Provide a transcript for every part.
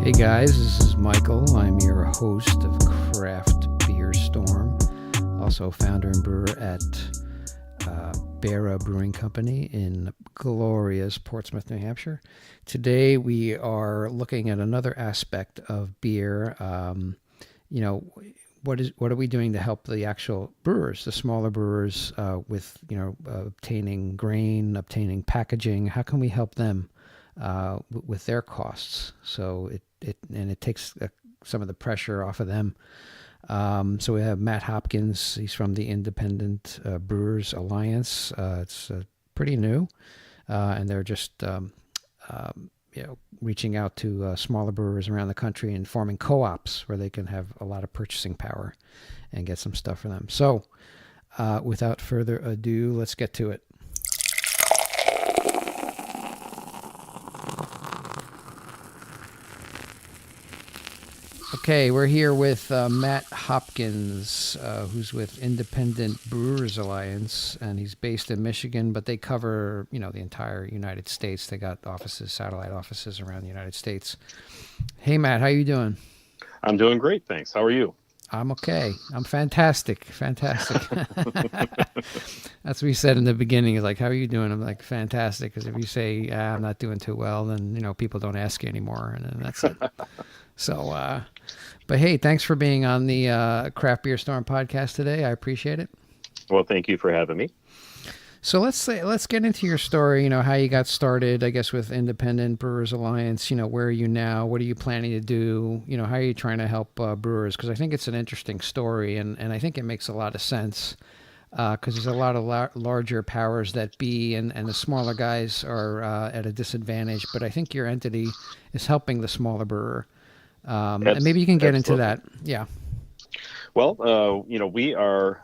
Hey guys, this is Michael. I'm your host of Craft Beer Storm, also founder and brewer at Brewing Company in glorious Portsmouth, New Hampshire. Today we are looking at another aspect of beer. What are we doing to help the actual brewers, the smaller brewers, with obtaining grain, obtaining packaging? How can we help them with their costs? So it takes some of the pressure off of them. So we have Matt Hopkins. He's from the Independent Brewers Alliance. It's pretty new, and they're just reaching out to smaller brewers around the country and forming co-ops where they can have a lot of purchasing power and get some stuff for them. So without further ado, let's get to it. Okay, we're here with Matt Hopkins, who's with Independent Brewers Alliance, and he's based in Michigan, but they cover, the entire United States. They got offices, satellite offices around the United States. Hey, Matt, how you doing? I'm doing great, thanks. How are you? I'm okay. I'm fantastic. That's what we said in the beginning. Is like, how are you doing? I'm like, fantastic. Because if you say I'm not doing too well, then people don't ask you anymore, and then that's it. So, but hey, thanks for being on the Craft Beer Storm podcast today. I appreciate it. Well, thank you for having me. So let's get into your story. How you got started, I guess, with Independent Brewers Alliance. Where are you now? What are you planning to do? How are you trying to help brewers? Because I think it's an interesting story, and I think it makes a lot of sense. Because there's a lot of larger powers that be, and the smaller guys are at a disadvantage. But I think your entity is helping the smaller brewer. And maybe you can get into that. Yeah. Well, we are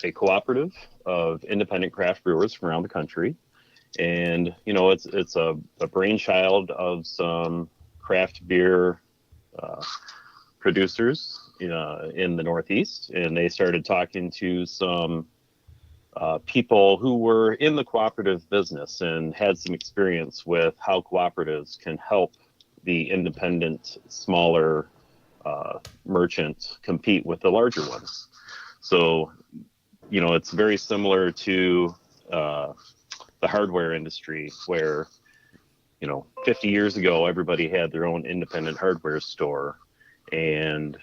a cooperative of independent craft brewers from around the country. And, it's a brainchild of some craft beer producers in the Northeast. And they started talking to some people who were in the cooperative business and had some experience with how cooperatives can help the independent, smaller merchant compete with the larger ones. So, it's very similar to the hardware industry where, 50 years ago, everybody had their own independent hardware store. And,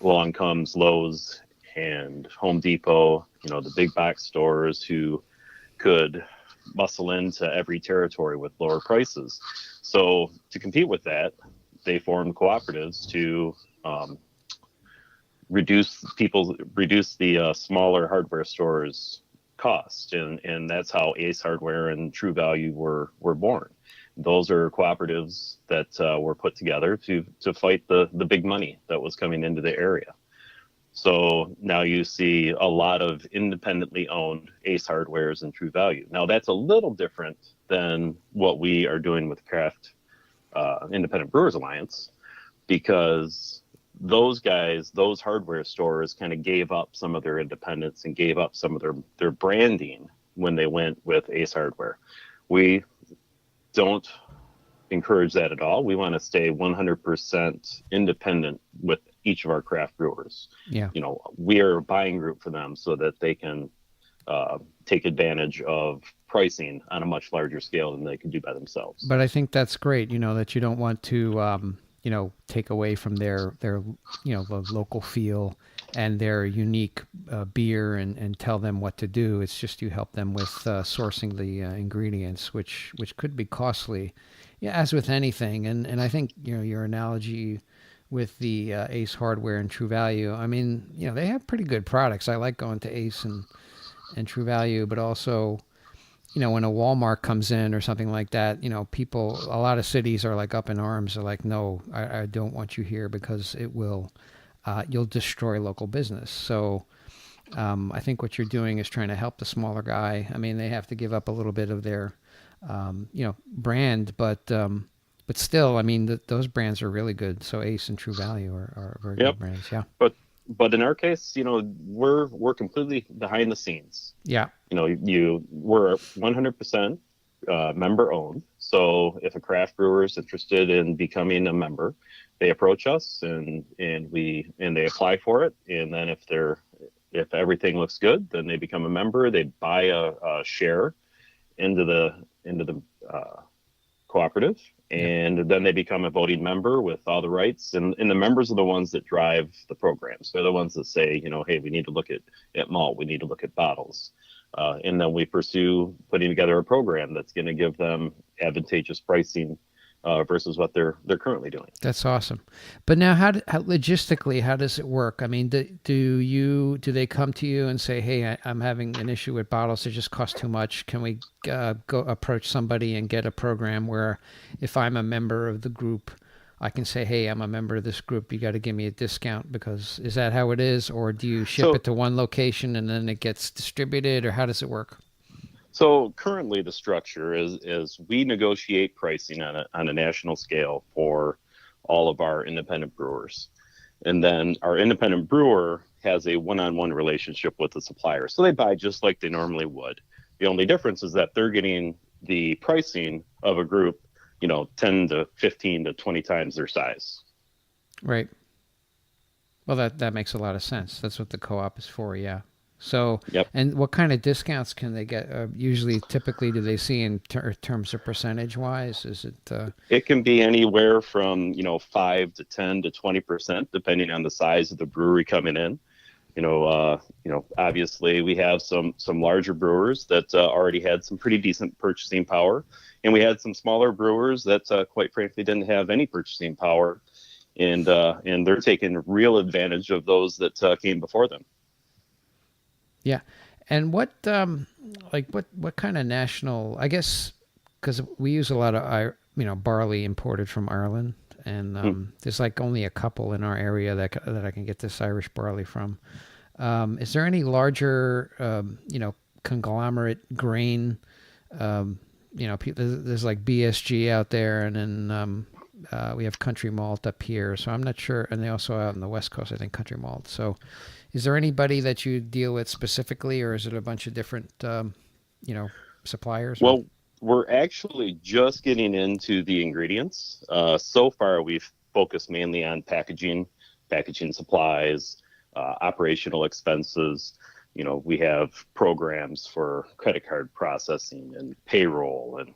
along comes Lowe's and Home Depot, the big box stores who could muscle into every territory with lower prices. So to compete with that, they formed cooperatives to reduce the smaller hardware stores' cost, and that's how Ace Hardware and True Value were born. Those are cooperatives that were put together to fight the big money that was coming into the area. So now you see a lot of independently owned Ace Hardwares and True Value. Now that's a little different than what we are doing with Craft Independent Brewers Alliance, because those guys, those hardware stores kind of gave up some of their independence and gave up some of their branding when they went with Ace Hardware. We don't encourage that at all. We want to stay 100% independent with each of our craft brewers. Yeah. We are a buying group for them so that they can take advantage of pricing on a much larger scale than they can do by themselves. But I think that's great, that you don't want to, take away from their the local feel and their unique beer and tell them what to do. It's just you help them with sourcing the ingredients, which could be costly, as with anything. And I think, your analogy with the Ace Hardware and True Value, I mean, they have pretty good products. I like going to Ace and True Value, but also, when a Walmart comes in or something like that, people, a lot of cities are like up in arms. They're like, no, I don't want you here because it will, you'll destroy local business. So I think what you're doing is trying to help the smaller guy. I mean, they have to give up a little bit of their, brand, but still, I mean, those brands are really good. So Ace and True Value are very good brands. Yeah. But in our case, we're completely behind the scenes. Yeah. We're 100% member owned. So if a craft brewer is interested in becoming a member, they approach us and they apply for it. And then if everything looks good, then they become a member. They buy a share into the cooperative, Yep. and then they become a voting member with all the rights. And the members are the ones that drive the programs. They're the ones that say, hey, we need to look at malt, we need to look at bottles. And then we pursue putting together a program that's going to give them advantageous pricing versus what they're currently doing. That's awesome. But now, how logistically, how does it work? I mean, do they come to you and say, "Hey, I'm having an issue with bottles. It just costs too much. Can we go approach somebody and get a program where, if I'm a member of the group, I can say, "Hey, I'm a member of this group. You got to give me a discount." Because is that how it is, or do you ship So it to one location and then it gets distributed, or how does it work? So currently, the structure is we negotiate pricing on a national scale for all of our independent brewers, and then our independent brewer has a one-on-one relationship with the supplier. So they buy just like they normally would. The only difference is that they're getting the pricing of a group, 10 to 15 to 20 times their size. Right. Well, that makes a lot of sense. That's what the co-op is for. Yeah. So, Yep. and what kind of discounts can they get? Typically, do they see in terms of percentage wise? Is it? It can be anywhere from 5 to 10 to 20%, depending on the size of the brewery coming in. Obviously we have some larger brewers that already had some pretty decent purchasing power, and we had some smaller brewers that quite frankly didn't have any purchasing power, and they're taking real advantage of those that came before them. Yeah, and what kind of national? I guess because we use a lot of barley imported from Ireland, and there's like only a couple in our area that I can get this Irish barley from. Is there any larger, conglomerate grain? There's like BSG out there, and then we have Country Malt up here. So I'm not sure, and they also out on the West Coast, I think, Country Malt. So, is there anybody that you deal with specifically, or is it a bunch of different, suppliers? Or? Well, we're actually just getting into the ingredients. So far, we've focused mainly on packaging supplies, operational expenses. We have programs for credit card processing and payroll and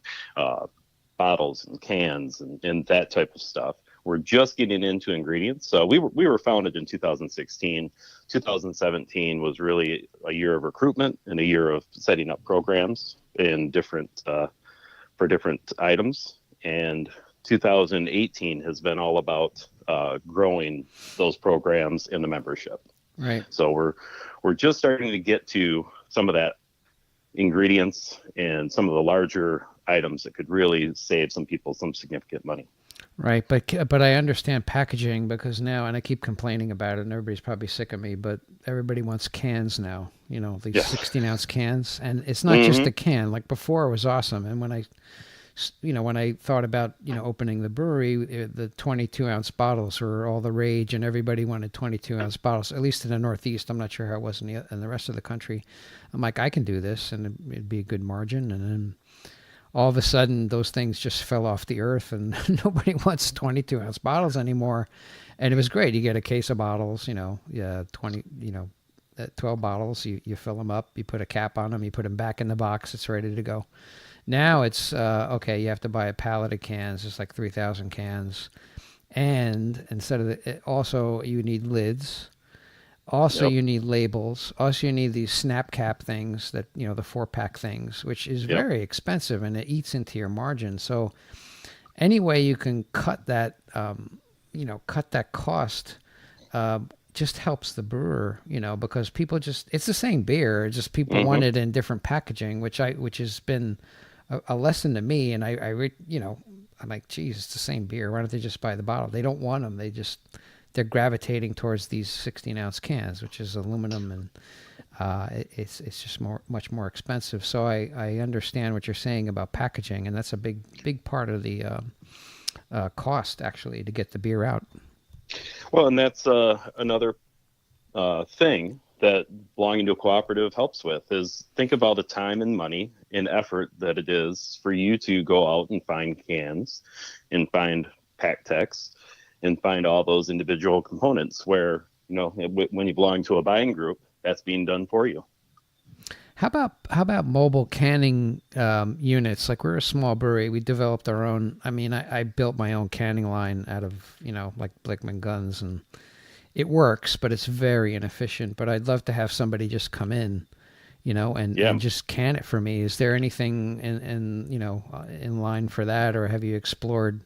bottles and cans and that type of stuff. We're just getting into ingredients. So we were founded in 2016. 2017 was really a year of recruitment and a year of setting up programs in for different items. And 2018 has been all about growing those programs in the membership. Right. So we're just starting to get to some of that ingredients and some of the larger items that could really save some people some significant money. Right, but I understand packaging because now, and I keep complaining about it, and everybody's probably sick of me, but everybody wants cans now. These 16-ounce cans, and it's not just the can. Like before, it was awesome, and when I thought about opening the brewery, the 22-ounce bottles were all the rage, and everybody wanted 22-ounce bottles. At least in the Northeast, I'm not sure how it was in the rest of the country. I'm like, I can do this, and it'd be a good margin, and then all of a sudden those things just fell off the earth and nobody wants 22-ounce bottles anymore. And it was great. You get a case of bottles, 12 bottles, you fill them up, you put a cap on them, you put them back in the box, it's ready to go. Now it's, okay, you have to buy a pallet of cans. It's like 3,000 cans. And instead of also you need lids. Also, Yep. you need labels. Also, you need these snap cap things that, the 4-pack things, which is Yep. very expensive and it eats into your margin. So, any way you can cut that, cut that cost, just helps the brewer, because people it's the same beer, just people want it in different packaging, which has been a lesson to me. And I'm like, geez, it's the same beer. Why don't they just buy the bottle? They don't want them. They're gravitating towards these 16-ounce cans, which is aluminum, and it's just much more expensive. So I understand what you're saying about packaging, and that's a big part of the cost actually to get the beer out. Well, and that's another thing that belonging to a cooperative helps with is think of all the time and money and effort that it is for you to go out and find cans and find pack text and find all those individual components where, when you belong to a buying group, that's being done for you. How about mobile canning units? Like, we're a small brewery. We developed our own. I mean, I built my own canning line out of, like Blickman guns, and it works, but it's very inefficient. But I'd love to have somebody just come in, and just can it for me. Is there anything in line for that, or have you explored,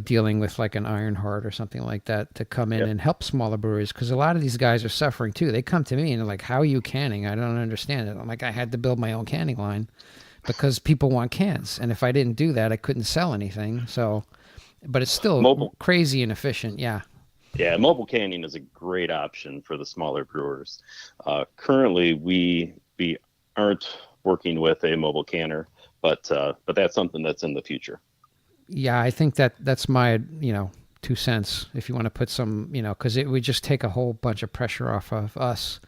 dealing with like an Ironheart or something like that to come in and help smaller breweries? Because a lot of these guys are suffering too. They come to me and they're like, "How are you canning? I don't understand it." I'm like, I had to build my own canning line because people want cans, and if I didn't do that, I couldn't sell anything. So, but it's still crazy inefficient. Yeah. Yeah, mobile canning is a great option for the smaller brewers. Currently, we aren't working with a mobile canner, but that's something that's in the future. Yeah, I think that's my 2 cents. If you want to put some, because it would just take a whole bunch of pressure off of us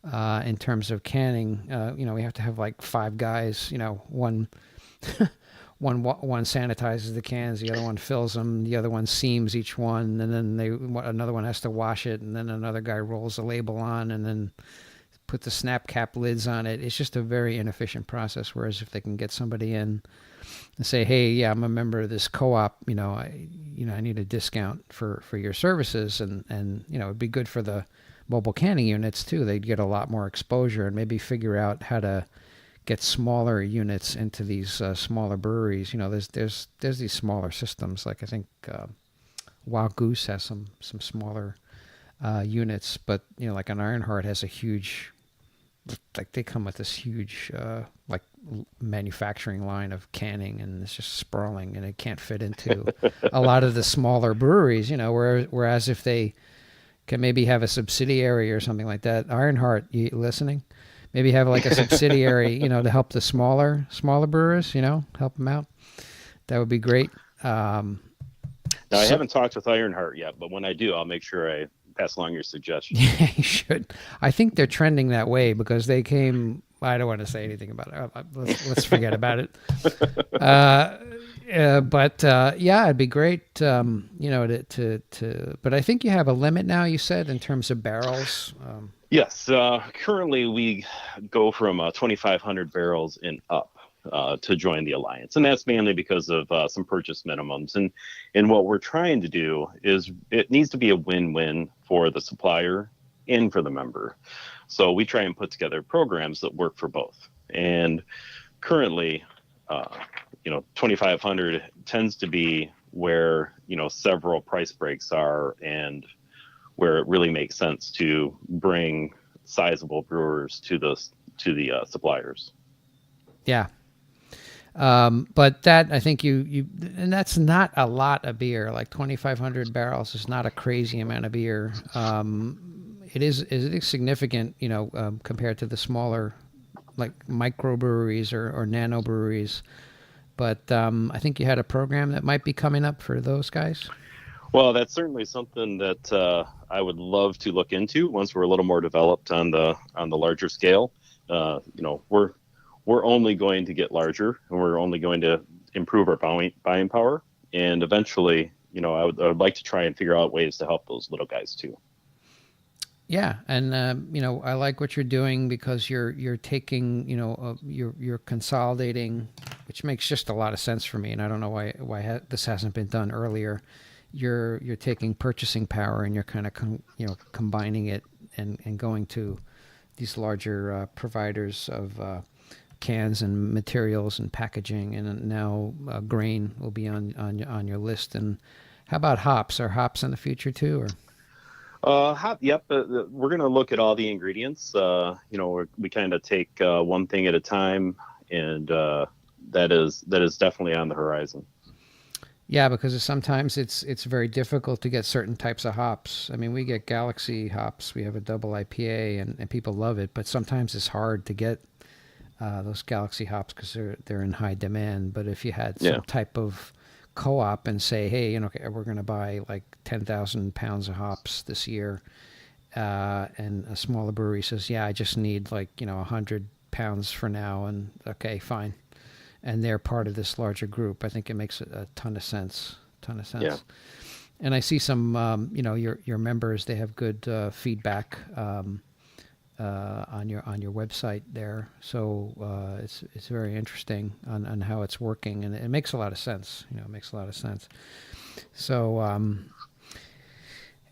in terms of canning. We have to have like 5 guys. One sanitizes the cans, the other one fills them, the other one seams each one, and then another one has to wash it, and then another guy rolls the label on, and then put the snap cap lids on it. It's just a very inefficient process. Whereas if they can get somebody in and say, "Hey, yeah, I'm a member of this co-op. I need a discount for your services," and it'd be good for the mobile canning units too. They'd get a lot more exposure and maybe figure out how to get smaller units into these smaller breweries. There's these smaller systems. Like, I think Wild Goose has some smaller units, but like an Ironheart has a huge, like, they come with this huge like manufacturing line of canning, and it's just sprawling, and it can't fit into a lot of the smaller breweries. Whereas if they can maybe have a subsidiary or something like that, Ironheart, you listening? Maybe have like a subsidiary, to help the smaller brewers, help them out. That would be great. Now, I haven't talked with Ironheart yet, but when I do, I'll make sure I pass along your suggestions. Yeah, you should. I think they're trending that way because they came. I don't want to say anything about it. Let's forget about it. But it'd be great, to. But I think you have a limit now. You said in terms of barrels. Yes, currently we go from 2,500 barrels and up to join the alliance, and that's mainly because of some purchase minimums. And what we're trying to do is it needs to be a win-win for the supplier and for the member. So we try and put together programs that work for both. And currently, 2,500 tends to be where several price breaks are, and where it really makes sense to bring sizable brewers to the suppliers. Yeah. But that, I think and that's not a lot of beer. Like 2,500 barrels is not a crazy amount of beer. It is significant, compared to the smaller, like microbreweries or nano breweries. But I think you had a program that might be coming up for those guys. Well, that's certainly something that I would love to look into once we're a little more developed on the larger scale. We're only going to get larger, and we're only going to improve our buying power. And eventually, I would like to try and figure out ways to help those little guys too. Yeah, and I like what you're doing because you're taking, you're consolidating, which makes just a lot of sense for me, and I don't know why this hasn't been done earlier. You're taking purchasing power and you're kind of combining it and going to these larger providers of cans and materials and packaging, and now grain will be on your list. And how about hops? Are hops in the future too, or? Yep. We're going to look at all the ingredients. We kind of take one thing at a time, and that is definitely on the horizon. Yeah, because sometimes it's very difficult to get certain types of hops. I mean, we get Galaxy hops. We have a double IPA, and people love it. But sometimes it's hard to get those Galaxy hops because they're in high demand. But if you had some type of co-op and say, hey, we're going to buy like 10,000 pounds of hops this year, and a smaller brewery says, yeah, I just need like 100 pounds for now, and okay, fine, and they're part of this larger group. I think it makes a ton of sense. Ton of Yeah. sense. And I see some, your members. They have good feedback on your website there. So it's very interesting on how it's working, and it makes a lot of sense. It makes a lot of sense. So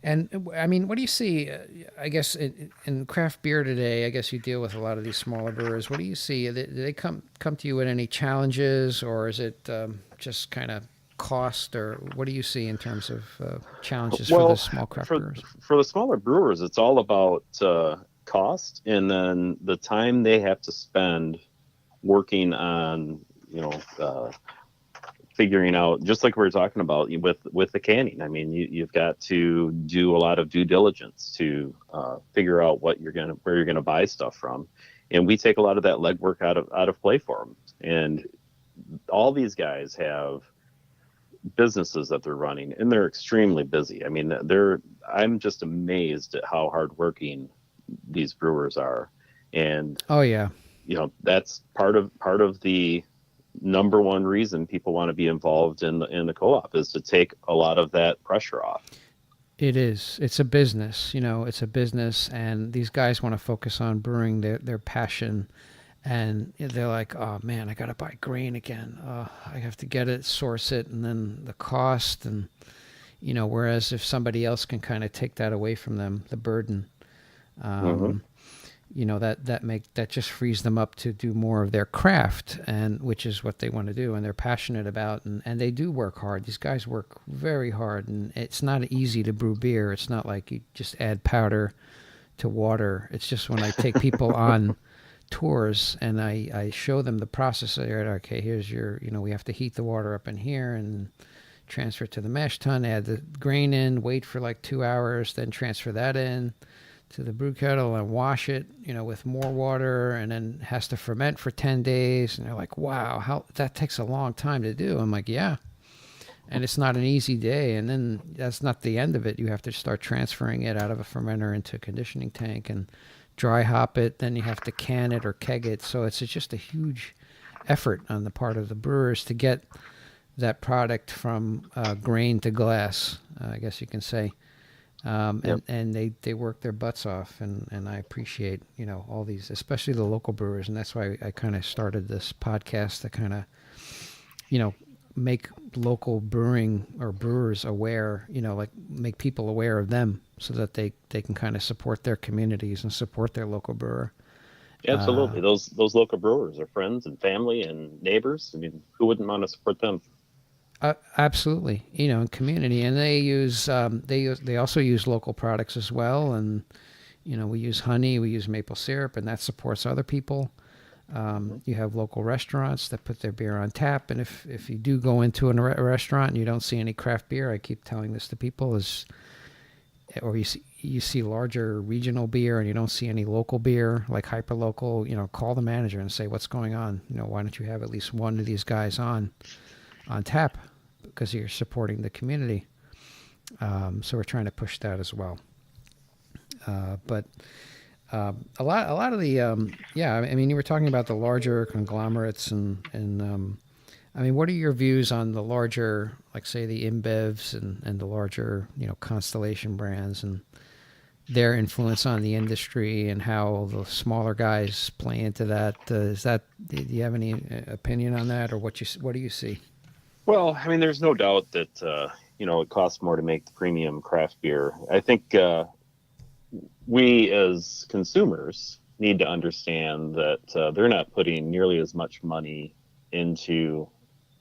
and I mean, what do you see? I guess in craft beer today, I guess you deal with a lot of these smaller brewers. What do you see? Do they come to you with any challenges, or is it just kind of cost, or what do you see in terms of challenges for the Well, small craft for brewers? for the smaller brewers, it's all about cost, and then the time they have to spend working on, figuring out, just like we were talking about with the canning. I mean, you've got to do a lot of due diligence to figure out where you're gonna buy stuff from, and we take a lot of that legwork out of play for them. And all these guys have businesses that they're running, and they're extremely busy. I mean, I'm just amazed at how hardworking these brewers are, and Oh yeah, that's part of the number one reason people want to be involved in the co-op, is to take a lot of that pressure off. it is. It's a business. It's a business, and these guys want to focus on brewing their passion. And they're like, oh man, I gotta buy grain again. I have to get it, source it, and then the cost, and whereas if somebody else can kind of take that away from them, the burden, Hmm. that just frees them up to do more of their craft, and which is what they want to do, and they're passionate about, and they do work hard. These guys work very hard, and it's not easy to brew beer. It's not like you just add powder to water. It's just when I take people on tours and I show them the process. Okay, here's your, we have to heat the water up in here and transfer it to the mash tun, add the grain in, wait for like 2 hours, then transfer that in to the brew kettle and wash it, with more water, and then has to ferment for 10 days. And they're like, wow, how that takes a long time to do. I'm like, yeah. And it's not an easy day. And then that's not the end of it. You have to start transferring it out of a fermenter into a conditioning tank and dry hop it. Then you have to can it or keg it. So it's just a huge effort on the part of the brewers to get that product from grain to glass, I guess you can say. Yep. And they work their butts off, and I appreciate all these, especially the local brewers, and that's why I kind of started this podcast to kind of make local brewing or brewers aware, like make people aware of them, so that they can kind of support their communities and support their local brewer. Absolutely. Those local brewers are friends and family and neighbors. I mean, who wouldn't want to support them? Absolutely, in community, and they also use local products as well, and we use honey, we use maple syrup, and that supports other people. You have local restaurants that put their beer on tap, and if you do go into a restaurant and you don't see any craft beer, I keep telling this to people, or you see larger regional beer and you don't see any local beer, like hyper local, call the manager and say, what's going on? Why don't you have at least one of these guys on tap? Because you're supporting the community. So we're trying to push that as well. But a lot of the I mean, you were talking about the larger conglomerates, and I mean, what are your views on the larger, like say the InBevs and the larger Constellation brands and their influence on the industry, and how the smaller guys play into that? Do you have any opinion on that, or what do you see? Well, I mean, there's no doubt that it costs more to make the premium craft beer. I think we as consumers need to understand that they're not putting nearly as much money into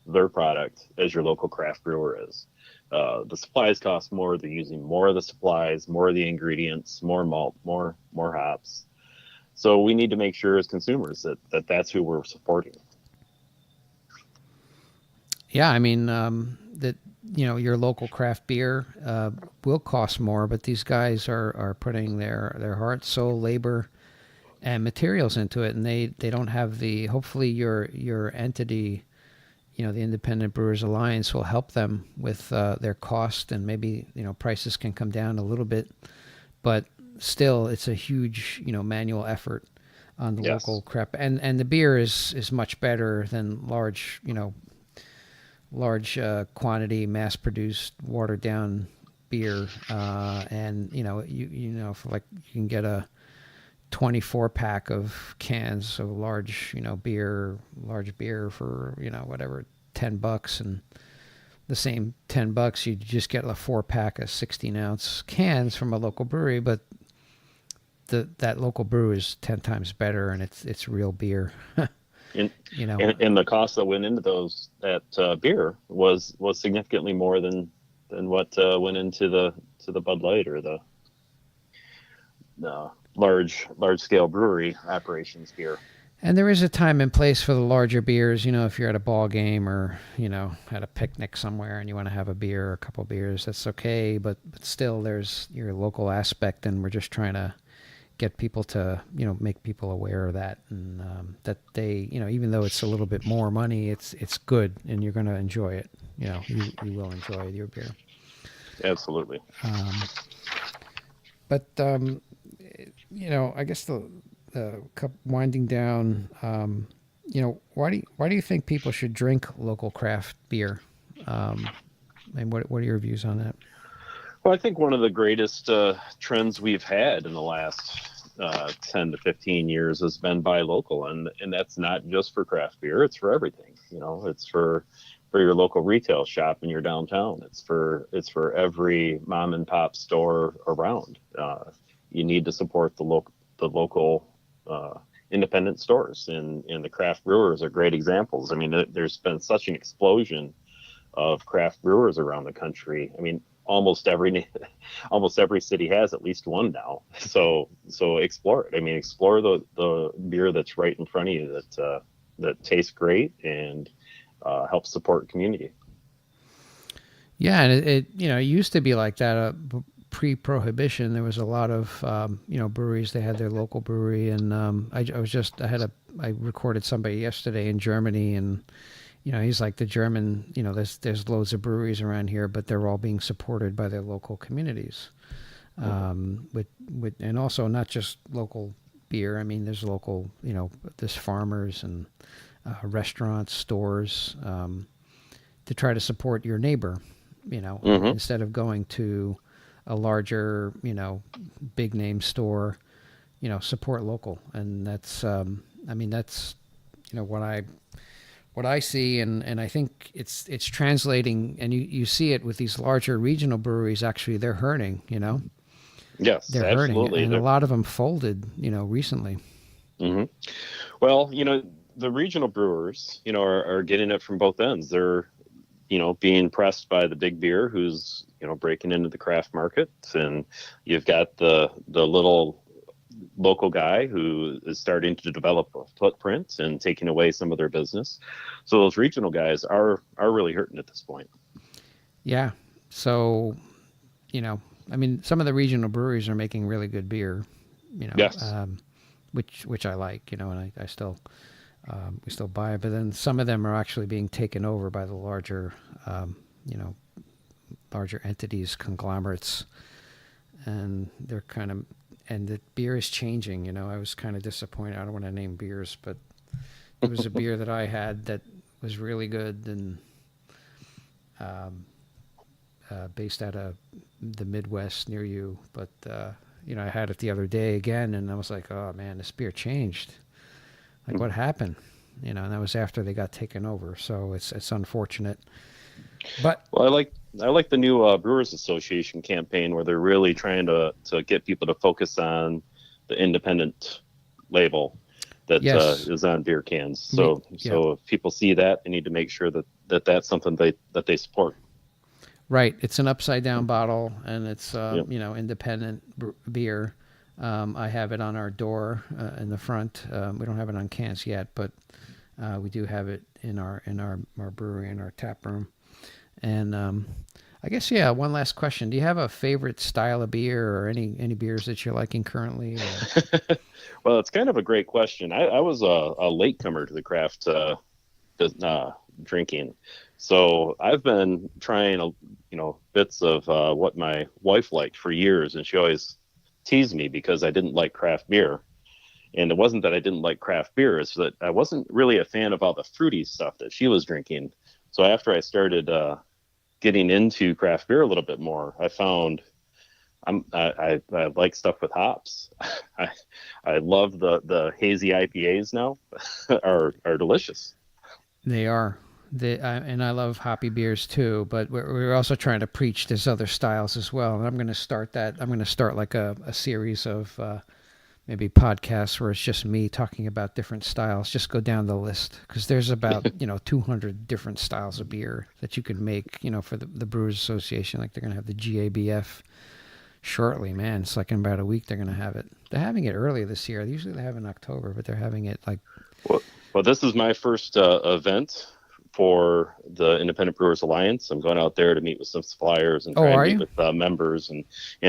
their product as your local craft brewer is. The supplies cost more. They're using more of the supplies, more of the ingredients, more malt, more hops. So we need to make sure as consumers that that's who we're supporting. Yeah, I mean, that your local craft beer will cost more, but these guys are putting their heart, soul, labor, and materials into it, and they don't have the. Hopefully, your entity, the Independent Brewers Alliance, will help them with their cost, and maybe prices can come down a little bit, but still, it's a huge, manual effort on the Yes. local crap, and the beer is much better than large quantity, mass produced, watered down beer, and for like you can get a 24 pack of cans of large beer for whatever, $10, and the same $10 you just get a 4 pack of 16-ounce cans from a local brewery, but that local brew is 10 times better, and it's real beer. And, you know and the cost that went into that beer was significantly more than what went into the Bud Light or the large scale brewery operations beer. And there is a time and place for the larger beers. If you're at a ball game or at a picnic somewhere and you want to have a beer or a couple beers, that's okay. But still, there's your local aspect, and we're just trying to get people to make people aware of that, and that they even though it's a little bit more money, it's good, and you're going to enjoy it. You will enjoy your beer. Absolutely. But I guess the winding down, why do you think people should drink local craft beer? And what are your views on that? Well, I think one of the greatest trends we've had in the last 10 to 15 years has been buy local, and that's not just for craft beer. It's for everything. It's for your local retail shop in your downtown. It's for every mom and pop store around. You need to support the local independent stores, and the craft brewers are great examples. I mean, there's been such an explosion of craft brewers around the country. I mean, almost every city has at least one now. So explore it. I mean, explore the beer that's right in front of you that tastes great and helps support community. Yeah, and it used to be like that. Pre-prohibition, there was a lot of breweries. They had their local brewery, and I recorded somebody yesterday in Germany, and he's like, the German, there's loads of breweries around here, but they're all being supported by their local communities. With and also not just local beer. I mean, there's local, there's farmers and restaurants, stores, to try to support your neighbor, instead of going to a larger, big name store, support local. And that's, that's, what I see, and I think it's translating, and you see it with these larger regional breweries. Actually, they're hurting. Yes, they're absolutely. hurting, and a lot of them folded. Recently. Mm-hmm. Well, the regional brewers, are getting it from both ends. They're, being pressed by the big beer who's, breaking into the craft market, and you've got the little local guy who is starting to develop a footprint and taking away some of their business. So those regional guys are really hurting at this point. Yeah. So, some of the regional breweries are making really good beer, Yes. Which I like, and I still, we still buy it. But then some of them are actually being taken over by the larger, larger entities, conglomerates, and they're and the beer is changing. I was kind of disappointed. I don't want to name beers, but there was a beer that I had that was really good, and based out of the Midwest near you. But I had it the other day again, and I was like, oh man, this beer changed. Like, what happened? And that was after they got taken over. So it's unfortunate. But well, I like the new Brewers Association campaign, where they're really trying to get people to focus on the independent label that is on beer cans. So if people see that, they need to make sure that's something that they support. Right, it's an upside down bottle, and it's independent beer. I have it on our door in the front. We don't have it on cans yet, but we do have it in our brewery, in our tap room. And I guess, one last question. Do you have a favorite style of beer, or any beers that you're liking currently? Well, it's kind of a great question. I was a latecomer to the craft drinking. So I've been trying, bits of what my wife liked for years, and she always tease me because I didn't like craft beer. And it wasn't that I didn't like craft beer, it's that I wasn't really a fan of all the fruity stuff that she was drinking. So after I started getting into craft beer a little bit more, I found I like stuff with hops. I love the hazy IPAs now. are delicious. They are. And I love hoppy beers too, but we're also trying to preach there's other styles as well. And I'm going to start that. I'm going to start like a series of maybe podcasts where it's just me talking about different styles. Just go down the list because there's about 200 different styles of beer that you could make. For the Brewers Association, like they're going to have the GABF shortly. Man, it's like in about a week they're going to have it. They're having it early this year. Usually they have it in October, but they're having it like. Well, this is my first event for the Independent Brewers Alliance. I'm going out there to meet with some suppliers and try and meet with members, and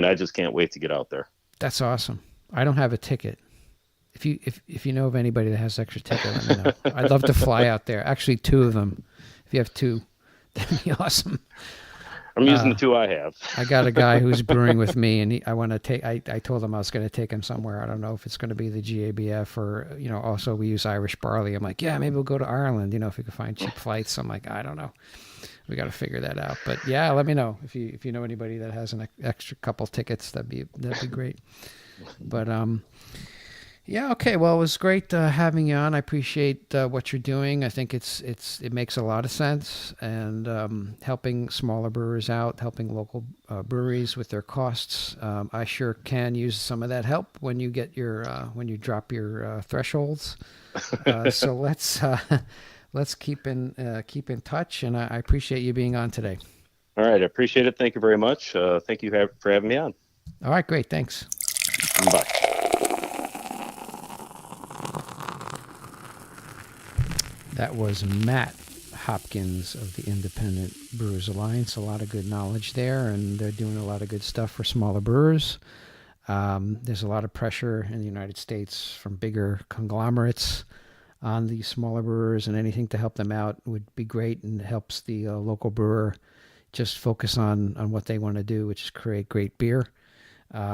I just can't wait to get out there. That's awesome. I don't have a ticket. If you know of anybody that has extra ticket, let me know. I'd love to fly out there. Actually, 2 of them. If you have 2, that'd be awesome. I'm using the 2 I have. I got a guy who's brewing with me, and I told him I was going to take him somewhere. I don't know if it's going to be the GABF or, also we use Irish barley. I'm like, yeah, maybe we'll go to Ireland, if we could find cheap flights. I'm like, I don't know. We got to figure that out. But yeah, let me know if you know anybody that has an extra couple tickets. That'd be great. But yeah, okay. Well, it was great having you on. I appreciate what you're doing. I think it makes a lot of sense, and helping smaller brewers out, helping local breweries with their costs. I sure can use some of that help when you get when you drop your thresholds. So let's keep in touch, and I appreciate you being on today. All right, I appreciate it. Thank you very much. Thank you for having me on. All right, great. Thanks. Bye. That was Matt Hopkins of the Independent Brewers Alliance. A lot of good knowledge there, and they're doing a lot of good stuff for smaller brewers. There's a lot of pressure in the United States from bigger conglomerates on the smaller brewers, and anything to help them out would be great, and helps the local brewer just focus on what they want to do, which is create great beer.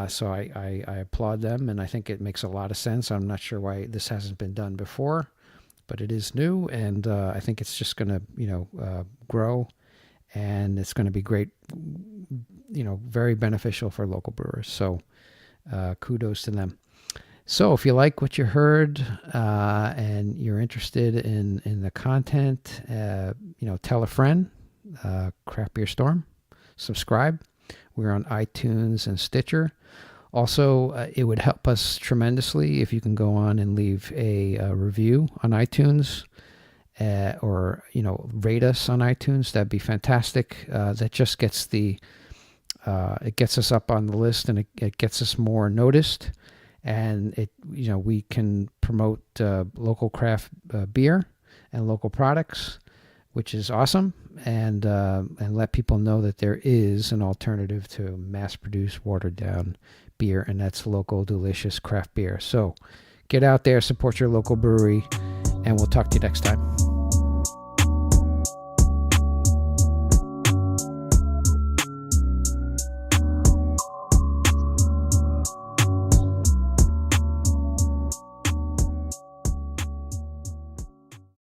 So I applaud them, and I think it makes a lot of sense. I'm not sure why this hasn't been done before, but it is new, and I think it's just going to, grow, and it's going to be great, very beneficial for local brewers. So kudos to them. So if you like what you heard and you're interested in the content, tell a friend, Craft Beer Storm, subscribe. We're on iTunes and Stitcher. Also, it would help us tremendously if you can go on and leave a review on iTunes, or rate us on iTunes. That'd be fantastic. That just gets it gets us up on the list, and it gets us more noticed, and we can promote local craft beer and local products, which is awesome, and let people know that there is an alternative to mass-produced, watered-down beer, and that's local, delicious craft beer. So get out there, support your local brewery, and we'll talk to you next time.